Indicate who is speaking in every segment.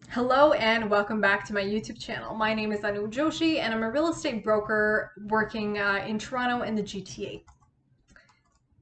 Speaker 1: Hello and welcome back to my YouTube channel. My name is Joshi and I'm a real estate broker working in Toronto and the GTA.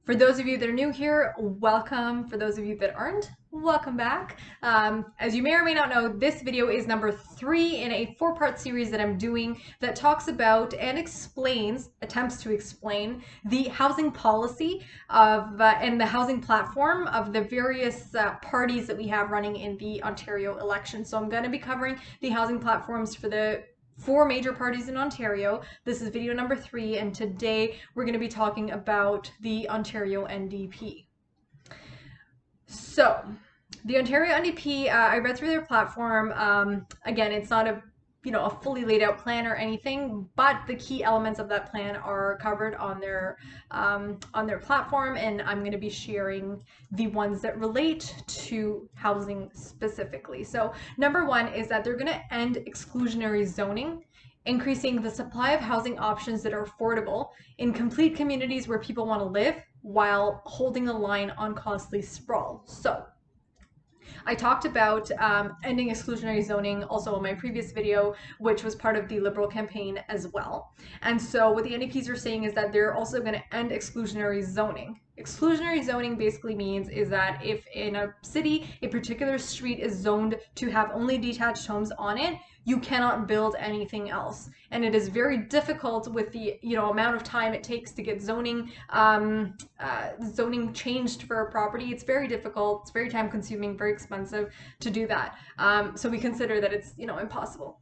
Speaker 1: For those of you that are new here, welcome. For those of you that aren't, welcome back. As you may or may not know, this video is number 3 in a 4-part series that I'm doing that talks about and attempts to explain the housing policy of and the housing platform of the various parties that we have running in the Ontario election. So I'm going to be covering the housing platforms for the 4 major parties in Ontario. This is video number 3, and today we're going to be talking about the Ontario NDP. So, the Ontario NDP, I read through their platform. Again, it's not a fully laid out plan or anything, but the key elements of that plan are covered on their platform, and I'm going to be sharing the ones that relate to housing specifically. So number 1 is that they're going to end exclusionary zoning, increasing the supply of housing options that are affordable in complete communities where people want to live while holding the line on costly sprawl. So I talked about ending exclusionary zoning also in my previous video, which was part of the Liberal campaign as well. And so what the NDPs are saying is that they're also going to end exclusionary zoning. Exclusionary zoning basically means is that if in a city, a particular street is zoned to have only detached homes on it, you cannot build anything else. And it is very difficult with the amount of time it takes to get zoning changed for a property. It's very difficult. It's very time consuming, very expensive to do that. So we consider that it's impossible.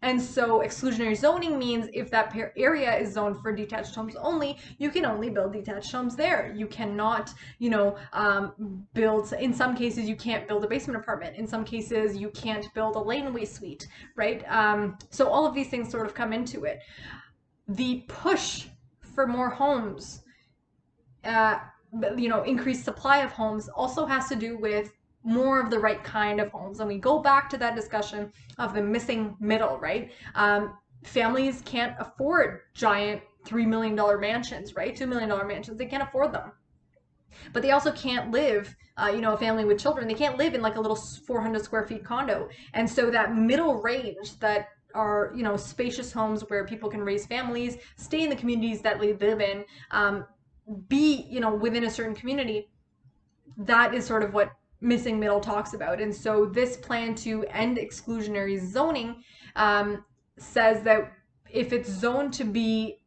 Speaker 1: And so exclusionary zoning means if that area is zoned for detached homes only, you can only build detached homes there. You cannot, build, in some cases, you can't build a basement apartment. In some cases, you can't build a laneway suite, right? So all of these things sort of come into it. The push for more homes, increased supply of homes also has to do with more of the right kind of homes. And we go back to that discussion of the missing middle, right? Families can't afford giant $3 million mansions, right? $2 million mansions. They can't afford them. But they also can't live, a family with children, they can't live in like a little 400 square feet condo. And so that middle range that are, spacious homes where people can raise families, stay in the communities that they live in, be, within a certain community, that is sort of what missing middle talks about. And so this plan to end exclusionary zoning says that if it's zoned to be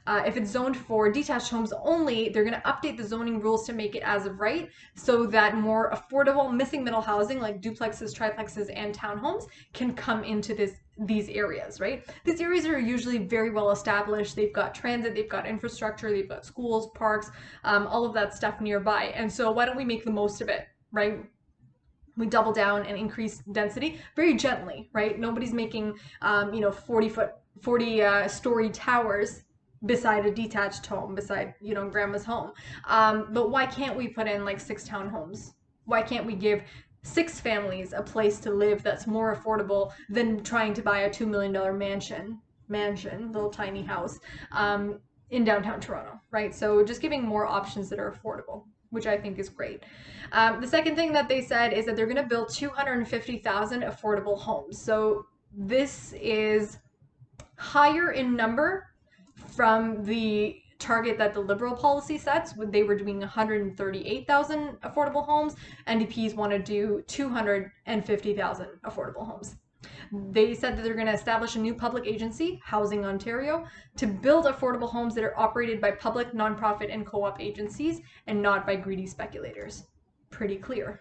Speaker 1: if it's zoned for detached homes only, they're going to update the zoning rules to make it as of right so that more affordable missing middle housing like duplexes, triplexes, and townhomes can come into these areas, right? These areas are usually very well established. They've got transit, they've got infrastructure, they've got schools, parks, all of that stuff nearby. And so why don't we make the most of it, right? We double down and increase density very gently, right? Nobody's making, 40 story towers beside a detached home, beside, grandma's home. But why can't we put in like 6 townhomes? Why can't we give 6 families a place to live that's more affordable than trying to buy a $2 million mansion, little tiny house, in downtown Toronto, right? So just giving more options that are affordable, which I think is great. The second thing that they said is that they're going to build 250,000 affordable homes. So this is higher in number from the target that the Liberal policy sets. They were doing 138,000 affordable homes. NDPs want to do 250,000 affordable homes. They said that they're going to establish a new public agency, Housing Ontario, to build affordable homes that are operated by public, nonprofit, and co-op agencies and not by greedy speculators. Pretty clear.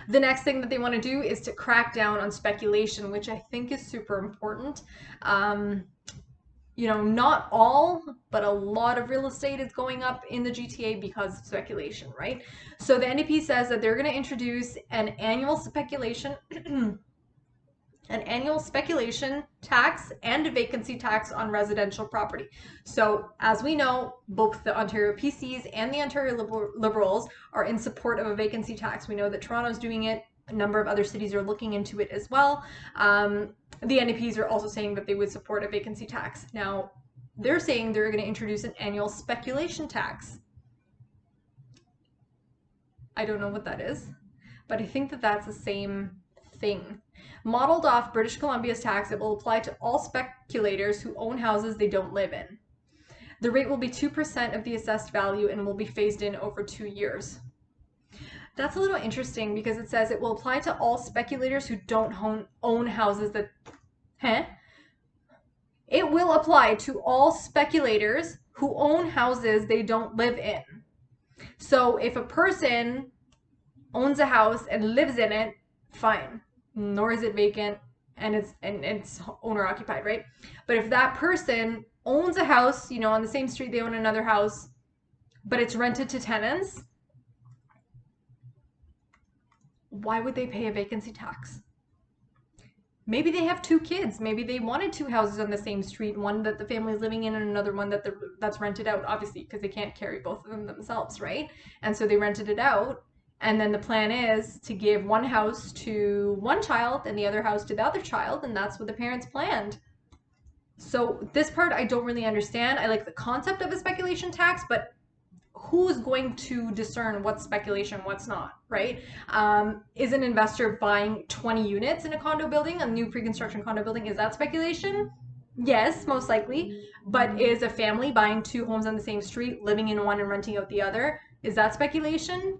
Speaker 1: The next thing that they want to do is to crack down on speculation, which I think is super important. Not all, but a lot of real estate is going up in the GTA because of speculation, right? So the NDP says that they're going to introduce an annual speculation tax and a vacancy tax on residential property. So as we know, both the Ontario PCs and the Ontario Liberals are in support of a vacancy tax. We know that Toronto's doing it. A number of other cities are looking into it as well. The NDPs are also saying that they would support a vacancy tax. Now, they're saying they're going to introduce an annual speculation tax. I don't know what that is. but I think that that's the same thing. Modeled off British Columbia's tax, it will apply to all speculators who own houses they don't live in. The rate will be 2% of the assessed value and will be phased in over 2 years. That's a little interesting because it says it will apply to all speculators who don't own houses that... Huh? It will apply to all speculators who own houses they don't live in. So if a person owns a house and lives in it, fine. Nor is it vacant and it's owner occupied, right? But if that person owns a house, you know, on the same street they own another house, but it's rented to tenants, why would they pay a vacancy tax? Maybe they have 2 kids. Maybe they wanted 2 houses on the same street, one that the family is living in and another one that's rented out, obviously, because they can't carry both of them themselves, right? And so they rented it out. And then the plan is to give one house to one child and the other house to the other child, and that's what the parents planned. So this part I don't really understand. I like the concept of a speculation tax, but who's going to discern what's speculation, what's not, right? Is an investor buying 20 units in a condo building, a new pre-construction condo building, is that speculation? Yes, most likely. But is a family buying 2 homes on the same street, living in one and renting out the other, is that speculation?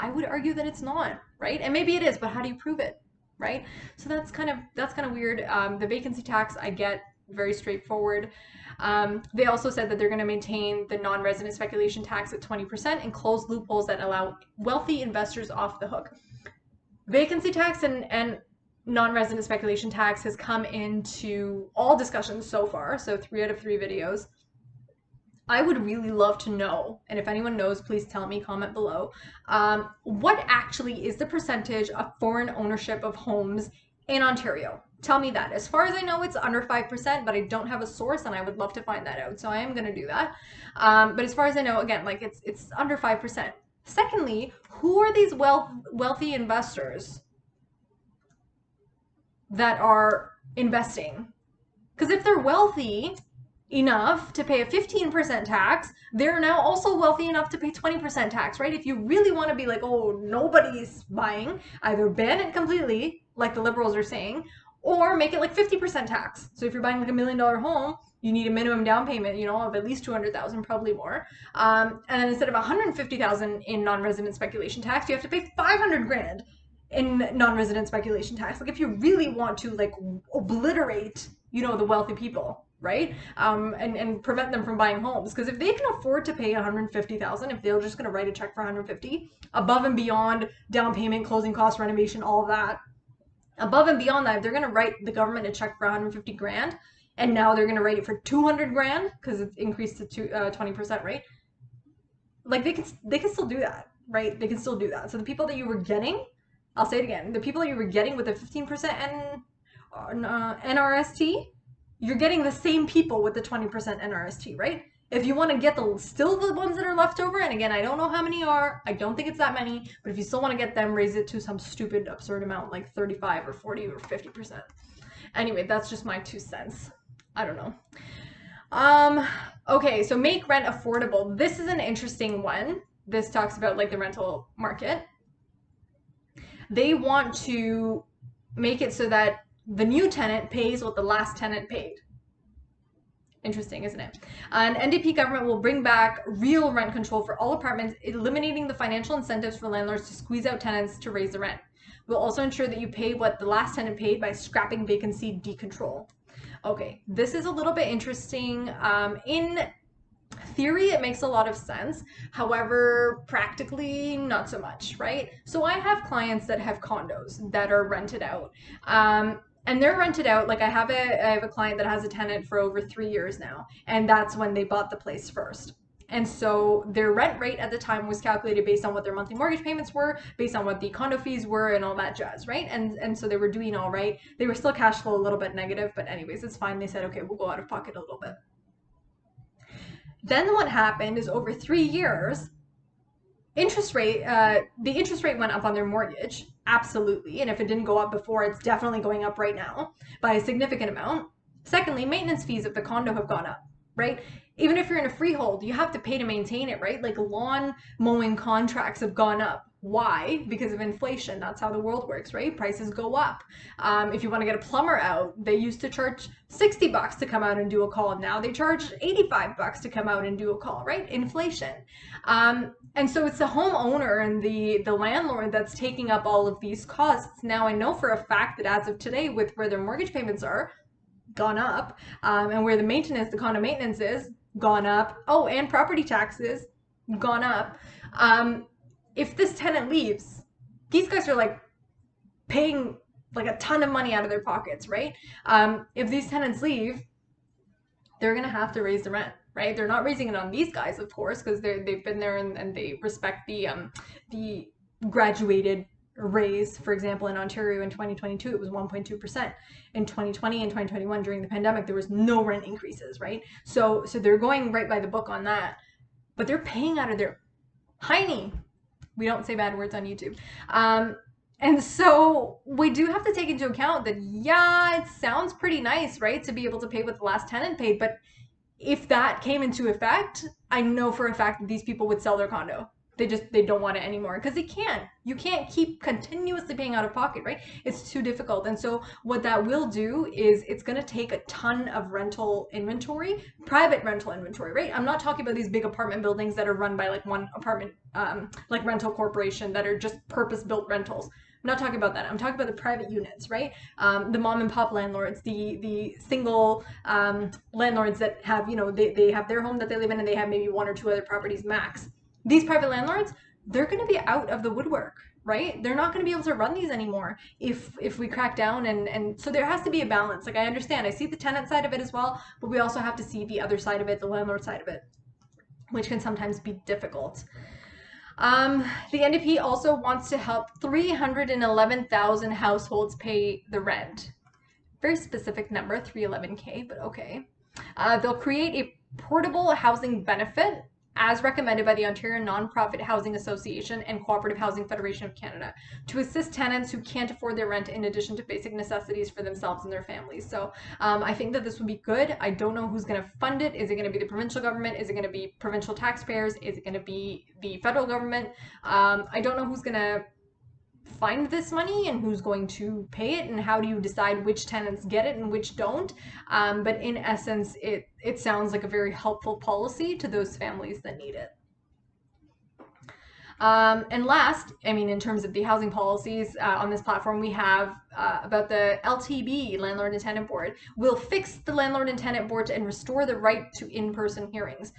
Speaker 1: I would argue that it's not, right? And maybe it is, but how do you prove it, right? So that's kind of weird. The vacancy tax, I get, very straightforward. They also said that they're going to maintain the non-resident speculation tax at 20% and close loopholes that allow wealthy investors off the hook. Vacancy tax and non-resident speculation tax has come into all discussions so far, so 3 out of 3 videos. I would really love to know, and if anyone knows, please tell me, comment below, what actually is the percentage of foreign ownership of homes in Ontario? Tell me that. As far as I know, it's under 5%, but I don't have a source and I would love to find that out. So I am going to do that. But as far as I know, again, like it's under 5%. Secondly, who are these wealthy investors that are investing? Because if they're wealthy enough to pay a 15% tax, they're now also wealthy enough to pay 20% tax, right? If you really want to be like, oh, nobody's buying, either ban it completely, like the liberals are saying, or make it like 50% tax. So if you're buying like $1 million home, you need a minimum down payment, you know, of at least 200,000, probably more. And then instead of 150,000 in non-resident speculation tax, you have to pay 500 grand in non-resident speculation tax. Like if you really want to like obliterate, you know, the wealthy people, right? And prevent them from buying homes. Because if they can afford to pay 150,000, if they're just going to write a check for 150, above and beyond down payment, closing costs, renovation, all of that, above and beyond that, if they're going to write the government a check for 150 grand, and now they're going to write it for 200 grand because it's increased to 20%, right? Like they can still do that, right? They can still do that. So the people that you were getting, I'll say it again, the people that you were getting with the 15% NRST, you're getting the same people with the 20% NRST, right? If you want to get still the ones that are left over, and again, I don't know how many are, I don't think it's that many, but if you still want to get them, raise it to some stupid, absurd amount, like 35 or 40 or 50%. Anyway, that's just my 2 cents. I don't know. Okay, so make rent affordable. This is an interesting one. This talks about like the rental market. They want to make it so that the new tenant pays what the last tenant paid. Interesting, isn't it? An NDP government will bring back real rent control for all apartments, eliminating the financial incentives for landlords to squeeze out tenants to raise the rent. We'll also ensure that you pay what the last tenant paid by scrapping vacancy decontrol. Okay, this is a little bit interesting. In theory, it makes a lot of sense. However, practically, not so much, right? So I have clients that have condos that are rented out. And they're rented out, like I have a client that has a tenant for over 3 years now, and that's when they bought the place first. And so their rent rate at the time was calculated based on what their monthly mortgage payments were, based on what the condo fees were and all that jazz, right? And so they were doing all right. They were still cash flow a little bit negative, but anyways, it's fine. They said, okay, we'll go out of pocket a little bit. Then what happened is over 3 years, the interest rate went up on their mortgage, absolutely. And if it didn't go up before, it's definitely going up right now by a significant amount. Secondly, maintenance fees of the condo have gone up, right? Even if you're in a freehold, you have to pay to maintain it, right? Like lawn mowing contracts have gone up, Why? Because of inflation. That's how the world works, right? Prices go up. If you want to get a plumber out, they used to charge $60 to come out and do a call. Now they charge $85 to come out and do a call, right? Inflation. And so it's the homeowner and the landlord that's taking up all of these costs. Now I know for a fact that as of today, with where their mortgage payments are gone up, and where the maintenance, the condo maintenance is gone up. Oh, and property taxes gone up. If this tenant leaves, these guys are like paying like a ton of money out of their pockets, right? If these tenants leave, they're gonna have to raise the rent, right? They're not raising it on these guys, of course, because they've been there and they respect the graduated raise. For example, in Ontario in 2022, it was 1.2%. In 2020 and 2021, during the pandemic, there was no rent increases, right? So they're going right by the book on that, but they're paying out of their hiney. We don't say bad words on YouTube. And so we do have to take into account that, yeah, it sounds pretty nice, right, to be able to pay what the last tenant paid. But if that came into effect, I know for a fact that these people would sell their condo. They don't want it anymore because they can't. You can't keep continuously paying out of pocket, right? It's too difficult. And so what that will do is it's going to take a ton of rental inventory, private rental inventory, right? I'm not talking about these big apartment buildings that are run by like one apartment, like rental corporation that are just purpose-built rentals. I'm not talking about that. I'm talking about the private units, right? The mom and pop landlords, the single landlords that have, they have their home that they live in and they have maybe one or two other properties max. These private landlords, they're going to be out of the woodwork, right? They're not going to be able to run these anymore if we crack down. And so there has to be a balance. Like I understand, I see the tenant side of it as well, but we also have to see the other side of it, the landlord side of it, which can sometimes be difficult. The NDP also wants to help 311,000 households pay the rent. Very specific number, 311K, but okay. They'll create a portable housing benefit as recommended by the Ontario Nonprofit Housing Association and Cooperative Housing Federation of Canada to assist tenants who can't afford their rent in addition to basic necessities for themselves and their families. So I think that this would be good. I don't know who's going to fund it. Is it going to be the provincial government? Is it going to be provincial taxpayers? Is it going to be the federal government? I don't know who's going to find this money and who's going to pay it and how do you decide which tenants get it and which don't. But in essence, it sounds like a very helpful policy to those families that need it. And last, in terms of the housing policies on this platform, we have about the LTB, Landlord and Tenant Board. We'll fix the Landlord and Tenant Board and restore the right to in-person hearings.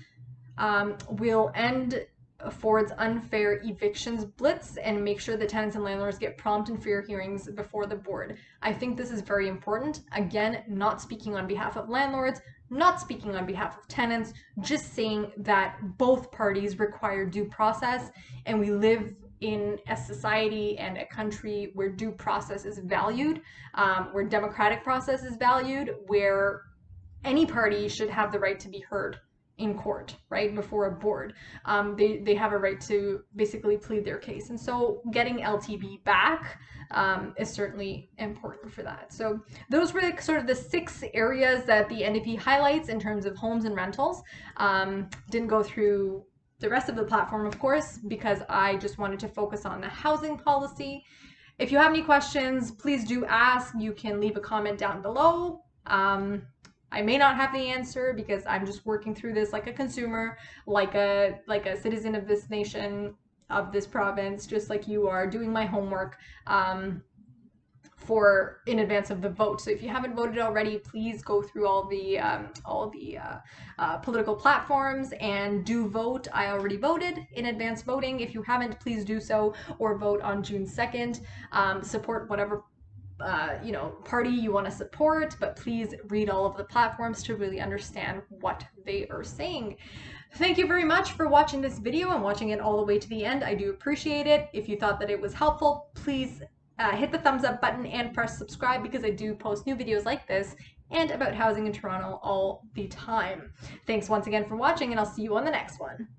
Speaker 1: We'll end Ford's unfair evictions blitz and make sure that tenants and landlords get prompt and fair hearings before the board. I think this is very important. Again, not speaking on behalf of landlords, not speaking on behalf of tenants, just saying that both parties require due process, and we live in a society and a country where due process is valued, where democratic process is valued, where any party should have the right to be heard in court, right, before a board. They have a right to basically plead their case. And so getting LTB back is certainly important for that. So those were sort of the 6 areas that the NDP highlights in terms of homes and rentals. Didn't go through the rest of the platform, of course, because I just wanted to focus on the housing policy. If you have any questions, please do ask. You can leave a comment down below. I may not have the answer because I'm just working through this like a consumer, like a citizen of this nation, of this province, just like you are, doing my homework for in advance of the vote. So if you haven't voted already, please go through all the political platforms and do vote. I already voted in advance voting. If you haven't, please do so, or vote on June 2nd. Support whatever party you want to support, but please read all of the platforms to really understand what they are saying. Thank you very much for watching this video and watching it all the way to the end. I do appreciate it. If you thought that it was helpful, please hit the thumbs up button and press subscribe, because I do post new videos like this and about housing in Toronto all the time. Thanks once again for watching, and I'll see you on the next one.